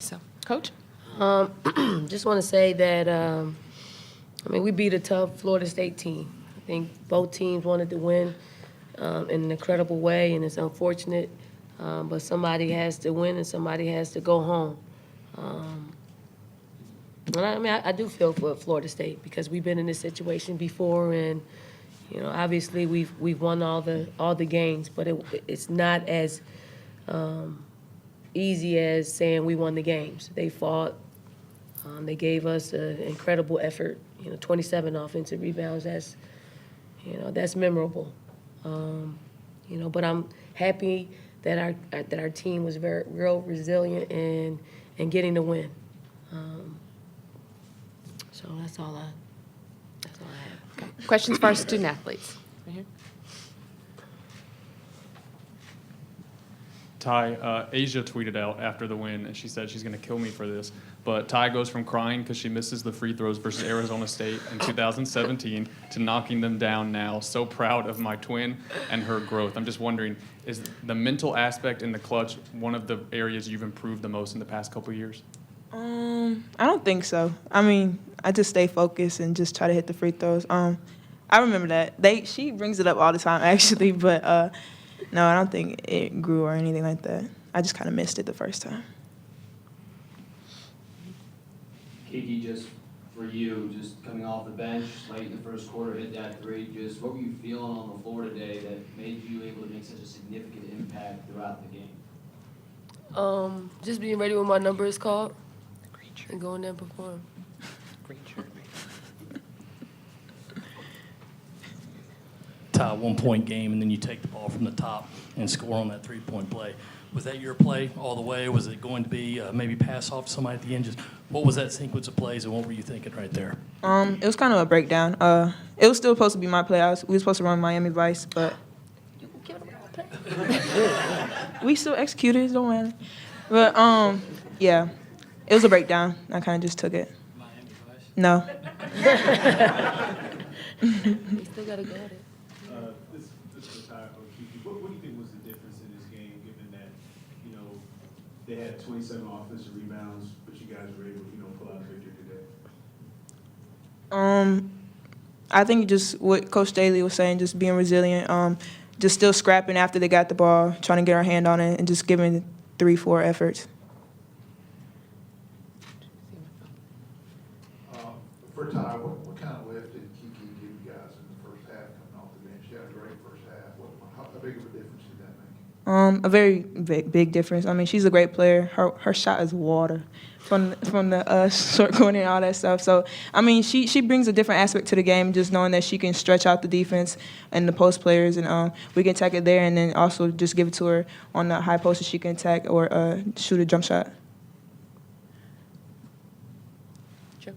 So, Coach? Just want to say that, we beat a tough Florida State team. I think both teams wanted to win in an incredible way, and it's unfortunate, but somebody has to win and somebody has to go home. I do feel for Florida State because we've been in this situation before, and obviously we've won all the games, but it's not as easy as saying we won the games. They fought. They gave us an incredible effort. 27 offensive rebounds. That's memorable. But I'm happy that our team was very real resilient and getting the win. So that's all I have. Okay. Questions for our student athletes? Right here. Ty, Asia tweeted out after the win, and she said she's going to kill me for this. But Ty goes from crying because she misses the free throws versus Arizona State in 2017 to knocking them down now. So proud of my twin and her growth. I'm just wondering, is the mental aspect in the clutch one of the areas you've improved the most in the past couple of years? I don't think so. I just stay focused and just try to hit the free throws. I remember that. She brings it up all the time, actually, but no, I don't think it grew or anything like that. I just kind of missed it the first time. Kiki, just for you, just coming off the bench late in the first quarter, hit that three, just what were you feeling on the floor today that made you able to make such a significant impact throughout the game? Just being ready when my number is called and going there and perform. Tie 1-point game, and then you take the ball from the top and score on that 3-point play. Was that your play all the way? Was it going to be maybe pass off to somebody at the end? Just what was that sequence of plays, and what were you thinking right there? It was kind of a breakdown. It was still supposed to be my play. We were supposed to run Miami Vice, but we still executed. Don't matter. But yeah, it was a breakdown. I kind of just took it. Miami Vice? No. We still gotta go at it. This is Ty or Kiki. What do you think was the difference in this game, given that, they had 27 offensive rebounds, but you guys were able to, pull out a victory today? I think just what Coach Staley was saying, just being resilient, just still scrapping after they got the ball, trying to get our hand on it, and just giving 3-4 efforts. For Ty, what kind of lift did Kiki give you guys in the first half coming off the bench? She had a great first half. How big of a difference did that make? A very big difference. She's a great player. Her shot is water from the short corner and all that stuff. So, she brings a different aspect to the game, just knowing that she can stretch out the defense and the post players, and we can attack it there, and then also just give it to her on the high post that she can attack or shoot a jump shot. Joe?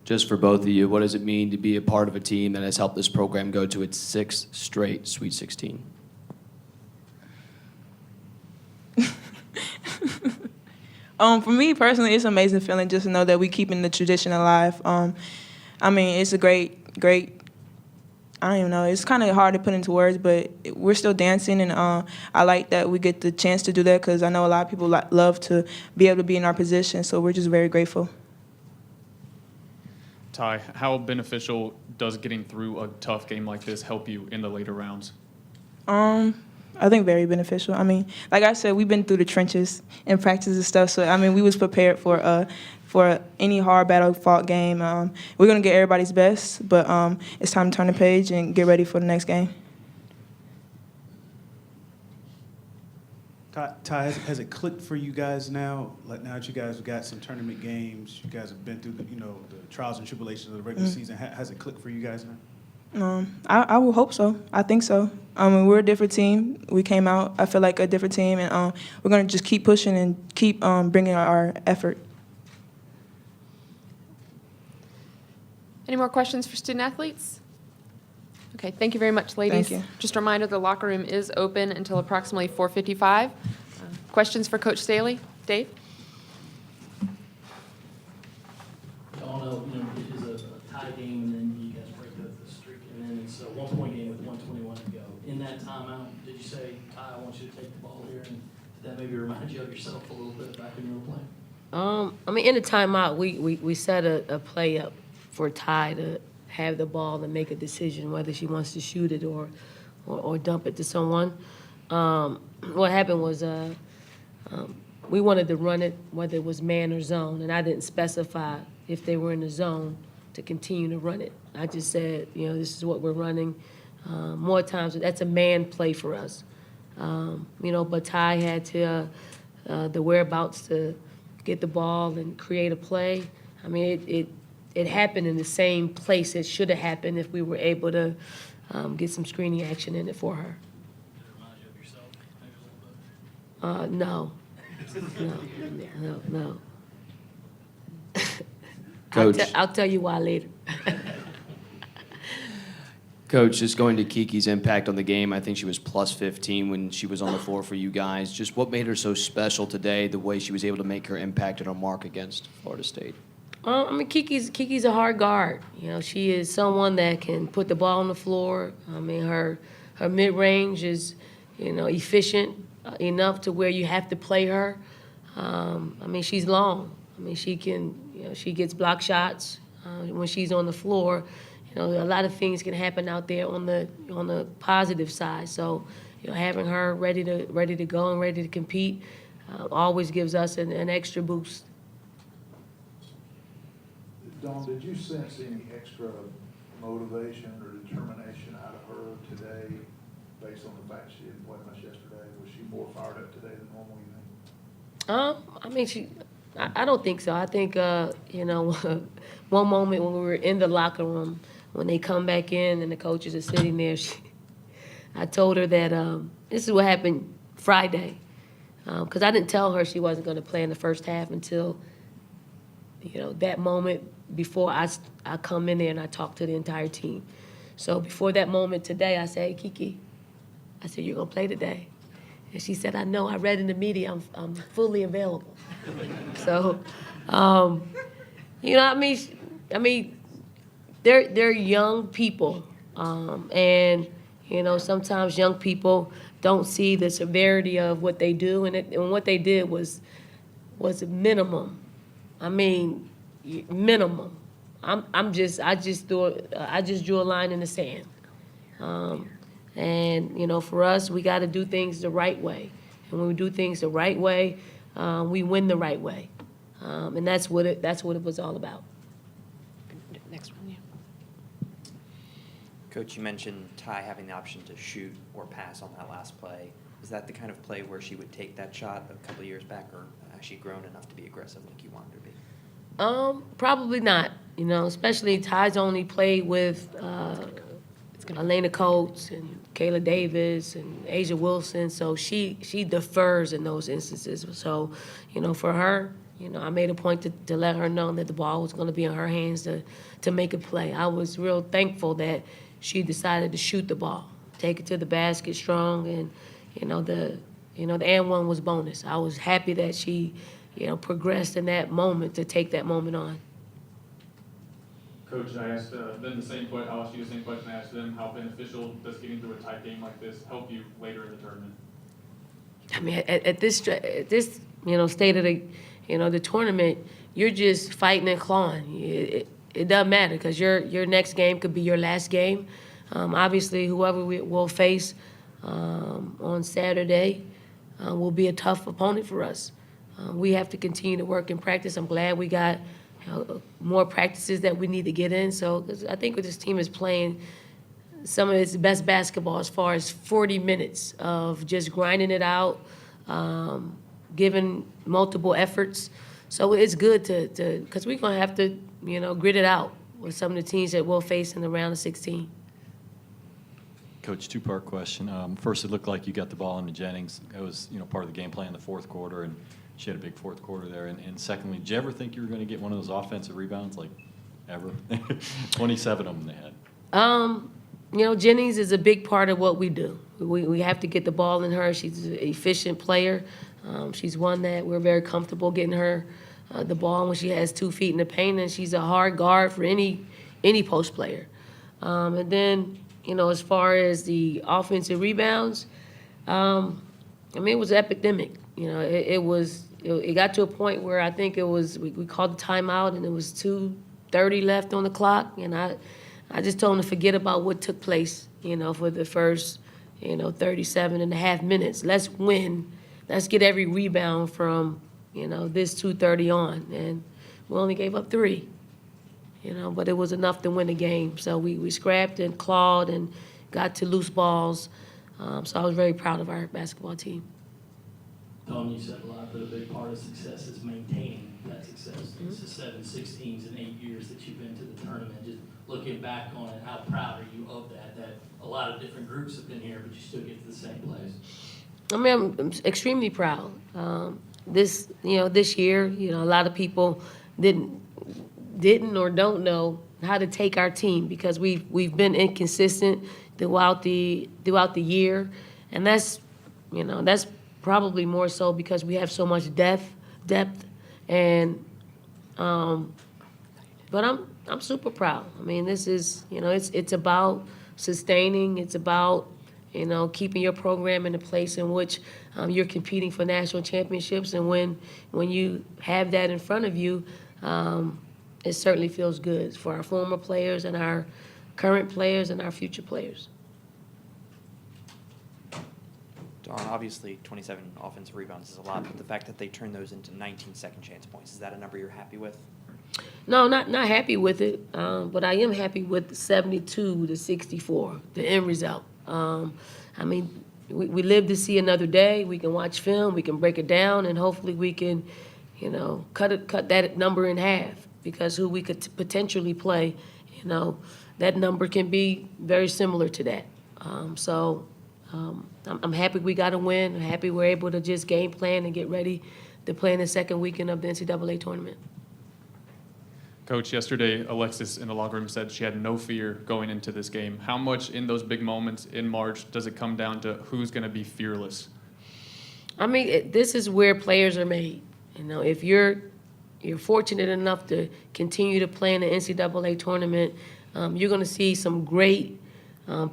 Just for both of you, what does it mean to be a part of a team that has helped this program go to its 6th straight Sweet 16? For me personally, it's an amazing feeling just to know that we keeping the tradition alive. It's a great. I don't even know. It's kind of hard to put into words, but we're still dancing, and I like that we get the chance to do that because I know a lot of people love to be able to be in our position. So we're just very grateful. Ty, how beneficial does getting through a tough game like this help you in the later rounds? I think very beneficial. Like I said, we've been through the trenches and practice and stuff. So we was prepared for any hard battle fought game. We're gonna get everybody's best, but it's time to turn the page and get ready for the next game. Ty, has it clicked for you guys now? Like now that you guys have got some tournament games, you guys have been through the trials and tribulations of the regular season. Has it clicked for you guys now? I will hope so. I think so. We're a different team. We came out, I feel like, a different team, and we're going to just keep pushing and keep bringing our effort. Any more questions for student athletes? Okay, thank you very much, ladies. Thank you. Just a reminder, the locker room is open until approximately 4:55. Questions for Coach Staley? Dave? Y'all know, it is a tie game, and then you guys break up the streak, and then it's a 1-point game with 1:21 to go. In that timeout, did you you say, Ty, I want you to take the ball here? And did that maybe remind you of yourself a little bit back when you were playing? I mean, in the timeout, we set a play up for Ty to have the ball and make a decision whether she wants to shoot it or dump it to someone. What happened was we wanted to run it whether it was man or zone, and I didn't specify if they were in the zone to continue to run it. I just said, this is what we're running. More times, that's a man play for us. But Ty had to the whereabouts to get the ball and create a play. I mean, it happened in the same place it should have happened if we were able to get some screening action in it for her. Did it remind you of yourself maybe a little bit? No. Coach. I'll tell you why later. Coach, just going to Kiki's impact on the game, I think she was plus 15 when she was on the floor for you guys. Just what made her so special today, the way she was able to make her impact and her mark against Florida State? Kiki's a hard guard. She is someone that can put the ball on the floor. I mean, her mid-range is, efficient enough to where you have to play her. She's long. She can, she gets block shots when she's on the floor. A lot of things can happen out there on the positive side. So, having her ready to go and ready to compete always gives us an extra boost. Dawn, did you sense any extra motivation or determination out of her today based on the fact she didn't play much yesterday? Was she more fired up today than normal, you think? I don't think so. I think, one moment when we were in the locker room, when they come back in and the coaches are sitting there, I told her that this is what happened Friday. Because I didn't tell her she wasn't going to play in the first half until, that moment before I come in there and I talk to the entire team. So before that moment today, I said, hey, Kiki, I said, you're going to play today. And she said, I know, I read in the media, I'm fully available. So, they're young people, and sometimes young people don't see the severity of what they do, and what they did was minimum. Minimum. I just drew a line in the sand, and for us, we got to do things the right way, and when we do things the right way, we win the right way, and that's what it was all about. Next one, yeah. Coach, you mentioned Ty having the option to shoot or pass on that last play. Is that the kind of play where she would take that shot a couple of years back, or has she grown enough to be aggressive like you wanted her to be? Probably not. Especially Ty's only played with Elena Coates and Kayla Davis and Asia Wilson, so she defers in those instances. So, for her, I made a point to let her know that the ball was going to be in her hands to make a play. I was real thankful that she decided to shoot the ball, take it to the basket strong, and the and one was bonus. I was happy that she progressed in that moment to take that moment on. Coach, I asked them the same question. I'll ask you the same question I asked them. How beneficial does getting through a tight game like this help you later in the tournament? At this state of the tournament, you're just fighting and clawing. It doesn't matter because your next game could be your last game. Obviously, whoever we will face on Saturday will be a tough opponent for us. We have to continue to work and practice. I'm glad we got more practices that we need to get in. So 'cause I think this team is playing some of its best basketball as far as 40 minutes of just grinding it out, giving multiple efforts. So it's good to because we're going to have to, grit it out with some of the teams that we'll face in the round of 16. Coach, two-part question. First, it looked like you got the ball into Jennings. It was, part of the game plan in the fourth quarter, and she had a big fourth quarter there. And secondly, did you ever think you were going to get one of those offensive rebounds, like ever? 27 of them they had. Jennings is a big part of what we do. We have to get the ball in her. She's an efficient player. She's one that we're very comfortable getting her the ball when she has 2 feet in the paint, and she's a hard guard for any post player. And then, as far as the offensive rebounds, I mean, it was epidemic. You know, it got to a point where I think it was, we called the timeout and it was 2:30 left on the clock. And I just told them to forget about what took place, you know, for the first, 37 and a half minutes. Let's win. Let's get every rebound from, this 2:30 on. And we only gave up 3, but it was enough to win the game. So we scrapped and clawed and got to loose balls. So I was very proud of our basketball team. Tom, you said a lot, but a big part of success is maintaining that success. It's the 7 16s in 8 years that you've been to the tournament. Just looking back on it, how proud are you of that? That a lot of different groups have been here, but you still get to the same place. I mean, I'm extremely proud. This year, a lot of people didn't or don't know how to take our team because we've been inconsistent throughout the year, and that's probably more so because we have so much depth, and but I'm super proud. I mean, this is it's about sustaining. It's about keeping your program in a place in which you're competing for national championships, and when you have that in front of you, it certainly feels good for our former players and our current players and our future players. Dawn, obviously 27 offensive rebounds is a lot, but the fact that they turned those into 19 second chance points, is that a number you're happy with? No, not happy with it, but I am happy with 72-64, the end result. I mean, we live to see another day. We can watch film, we can break it down, and hopefully we can, cut that number in half, because who we could potentially play, that number can be very similar to that. I'm happy we got a win. I'm happy we're able to just game plan and get ready to play in the second weekend of the NCAA tournament. Coach, yesterday Alexis in the locker room said she had no fear going into this game. How much in those big moments in March does it come down to who's going to be fearless? I mean, this is where players are made. If you're fortunate enough to continue to play in the NCAA tournament, you're going to see some great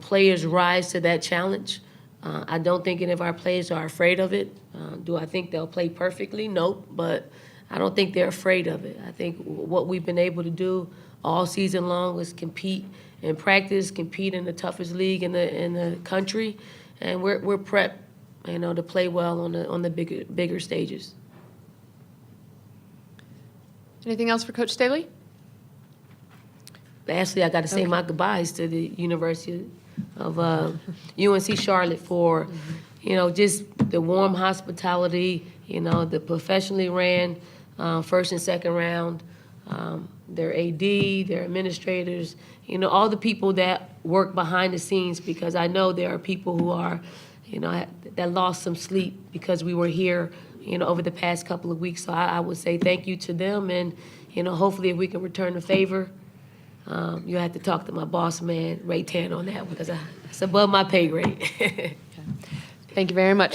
players rise to that challenge. I don't think any of our players are afraid of it. Do I think they'll play perfectly? Nope, but I don't think they're afraid of it. I think what we've been able to do all season long is compete in practice, compete in the toughest league in the country, and we're prepped, to play well on the bigger stages. Anything else for Coach Staley? Lastly, I got to say my goodbyes to the University of UNC Charlotte for, just the warm hospitality, the professionally ran first and second round, their AD, their administrators, all the people that work behind the scenes, because I know there are people who are, that lost some sleep because we were here, over the past couple of weeks. So I would say thank you to them, and, hopefully if we can return the favor, you have to talk to my boss man, Ray Tan, on that, because it's above my pay grade. Thank you very much.